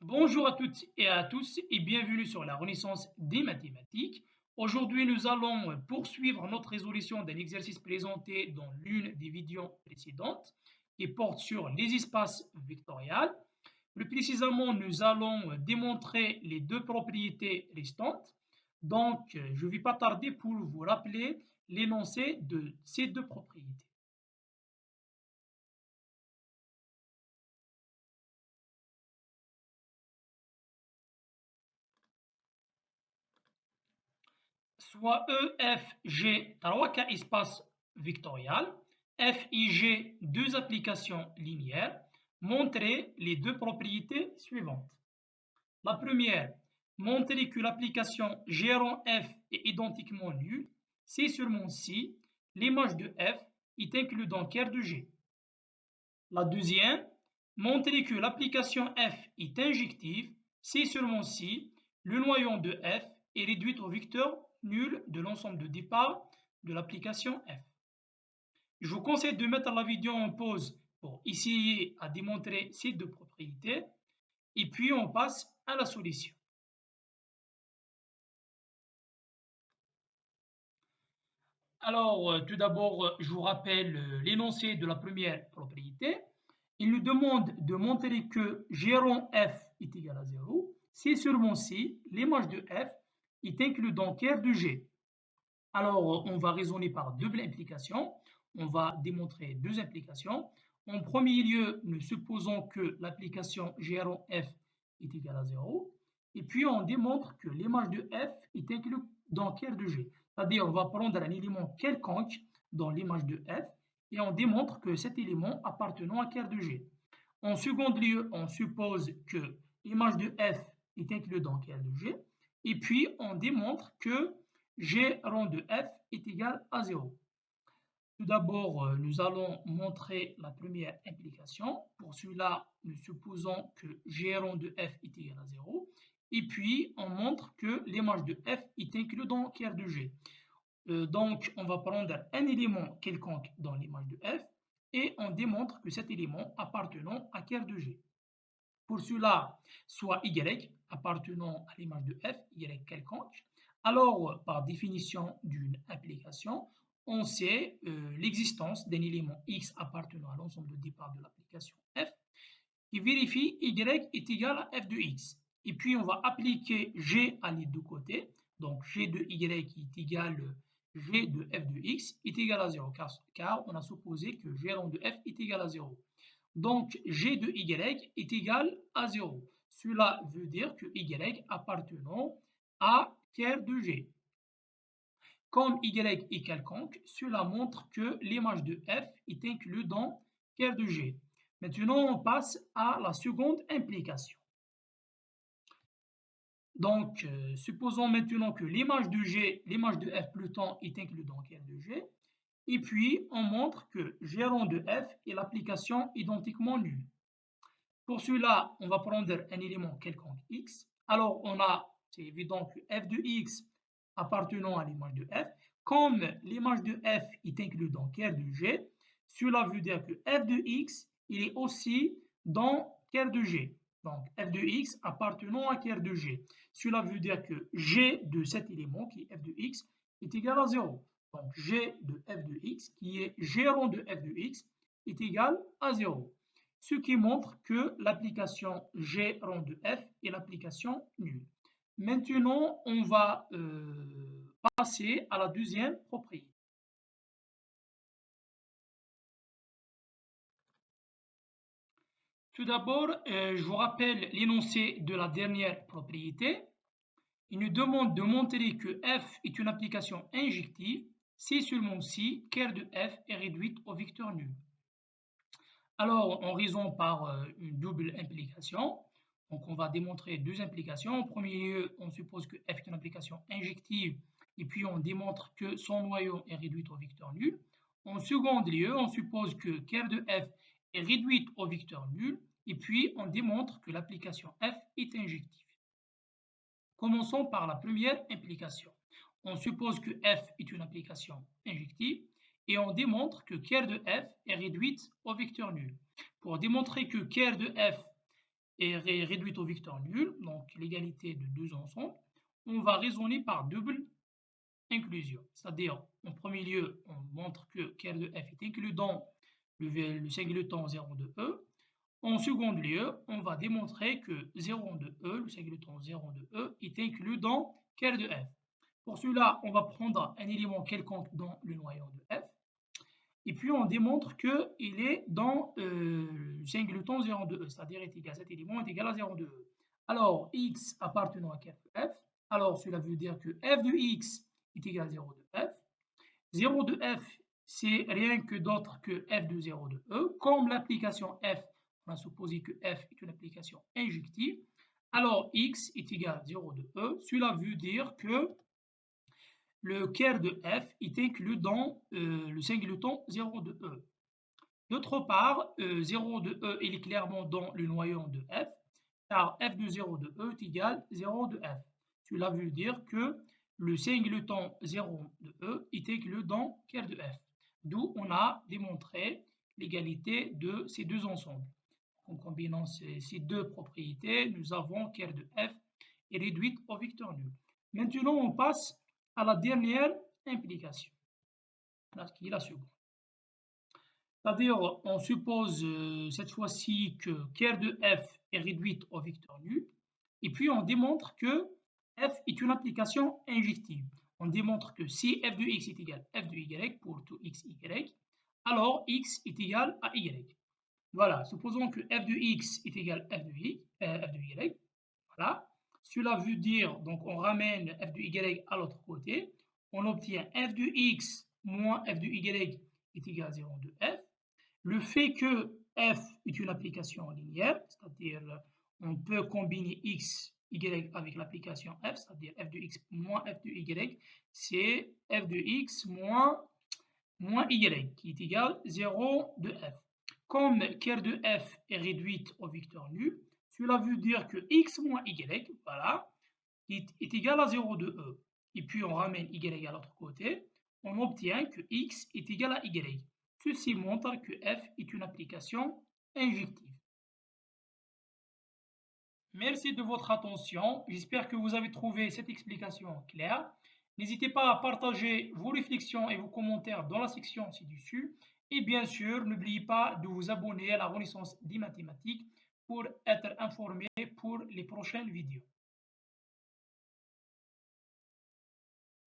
Bonjour à toutes et à tous et bienvenue sur la Renaissance des mathématiques. Aujourd'hui, nous allons poursuivre notre résolution d'un exercice présenté dans l'une des vidéos précédentes qui porte sur les espaces vectoriels. Plus précisément, nous allons démontrer les deux propriétés restantes. Donc, je ne vais pas tarder pour vous rappeler l'énoncé de ces deux propriétés. Soit EFG 3 cas espace vectorial, FIG deux applications linéaires, montrer les deux propriétés suivantes. La première, montrer que l'application G rond F est identiquement nulle si seulement si l'image de F est inclue dans Ker de G. La deuxième, montrer que l'application F est injective si seulement si le noyau de F est réduit au vecteur nul de l'ensemble de départ de l'application F. Je vous conseille de mettre la vidéo en pause pour essayer à démontrer ces deux propriétés et puis on passe à la solution. Alors, tout d'abord, je vous rappelle l'énoncé de la première propriété. Il nous demande de montrer que G rond F est égal à 0 si seulement si l'image de F est inclue dans Ker de G. Alors, on va raisonner par double implication. On va démontrer deux implications. En premier lieu, nous supposons que l'application G rond F est égale à 0. Et puis, on démontre que l'image de F est inclue dans Ker de G. C'est-à-dire, on va prendre un élément quelconque dans l'image de F et on démontre que cet élément appartenant à Ker de G. En second lieu, on suppose que l'image de F est inclue dans Ker de G. Et puis, on démontre que G rond de F est égal à 0. Tout d'abord, nous allons montrer la première implication. Pour cela, nous supposons que G rond de F est égal à 0. Et puis, on montre que l'image de F est inclue dans Ker de G. Donc, on va prendre un élément quelconque dans l'image de F et on démontre que cet élément appartenant à Ker de G. Pour cela, soit Y appartenant à l'image de F, Y quelconque, alors par définition d'une implication, on sait l'existence d'un élément X appartenant à l'ensemble de départ de l'application F qui vérifie Y est égal à F de X. Et puis on va appliquer G à les deux côtés. Donc G de Y est égal à G de F de X est égal à 0 car on a supposé que G rond de F est égal à 0. Donc, G de Y est égal à 0. Cela veut dire que Y appartenant à Ker de G. Comme Y est quelconque, cela montre que l'image de F est inclue dans Ker de G. Maintenant, on passe à la seconde implication. Donc, supposons maintenant que l'image de G, l'image de F plutôt, est inclue dans Ker de G. Et puis, on montre que G rond de F est l'application identiquement nulle. Pour cela, on va prendre un élément quelconque x. Alors, on a, c'est évident que f de x appartenant à l'image de f, comme l'image de f est inclue dans Ker de G, cela veut dire que f de x, il est aussi dans Ker de G. Donc, f de x appartenant à Ker de G. Cela veut dire que g de cet élément, qui est f de x, est égal à 0. Donc, g de f de x, qui est g rond de f de x, est égal à 0. Ce qui montre que l'application G rond de F est l'application nulle. Maintenant, on va passer à la deuxième propriété. Tout d'abord, je vous rappelle l'énoncé de la dernière propriété. Il nous demande de montrer que F est une application injective si seulement si Ker de F est réduite au vecteur nul. Alors, on raisonne par une double implication. Donc, on va démontrer deux implications. En premier lieu, on suppose que F est une application injective et puis on démontre que son noyau est réduit au vecteur nul. En second lieu, on suppose que Ker de F est réduite au vecteur nul et puis on démontre que l'application F est injective. Commençons par la première implication. On suppose que F est une application injective et on démontre que Ker de F est réduite au vecteur nul. Pour démontrer que Ker de F est réduite au vecteur nul, donc l'égalité de deux ensembles, on va raisonner par double inclusion. C'est-à-dire, en premier lieu, on montre que ker de f est inclus dans le singleton 0 de E. En second lieu, on va démontrer que 0 de E, le singleton 0 de E, est inclus dans ker de f. Pour cela, on va prendre un élément quelconque dans le noyau de f. Et puis, on démontre qu'il est dans le singleton 0 de E, c'est-à-dire cet élément est égal à 0 de E. Alors, x appartenant à ker de f, alors cela veut dire que f de x est égal à 0 de f. 0 de f, c'est rien que d'autre que f de 0 de E. Comme l'application f, on a supposé que f est une application injective, alors x est égal à 0 de E. Cela veut dire que le ker de f est inclus dans le singleton 0 de E. D'autre part, 0 de E il est clairement dans le noyau de f, car f de 0 de E est égal à 0 de f. Cela veut dire que le singleton 0 de E est inclus dans ker de f. D'où on a démontré l'égalité de ces deux ensembles. En combinant ces deux propriétés, nous avons ker de f est réduite au vecteur nul. Maintenant, on passe à la dernière implication, qui est la seconde. C'est-à-dire, on suppose cette fois-ci que ker de f est réduite au vecteur nul, et puis on démontre que f est une application injective. On démontre que si f de x est égal à f de y pour tout x, y, alors x est égal à y. Voilà, supposons que f de x est égal à f de y. Voilà. Cela veut dire, donc on ramène f de y à l'autre côté, on obtient f de x moins f de y est égal à 0 de f. Le fait que f est une application linéaire, c'est-à-dire on peut combiner x, y avec l'application f, c'est-à-dire f de x moins f de y, c'est f de x moins y, qui est égal à 0 de f. Comme ker de f est réduite au vecteur nul, cela veut dire que x moins y, voilà, est égal à 0 de e. Et puis on ramène y à l'autre côté, on obtient que x est égal à y. Ceci montre que f est une application injective. Merci de votre attention. J'espère que vous avez trouvé cette explication claire. N'hésitez pas à partager vos réflexions et vos commentaires dans la section ci-dessus. Et bien sûr, n'oubliez pas de vous abonner à la Renaissance des mathématiques pour être informé pour les prochaines vidéos.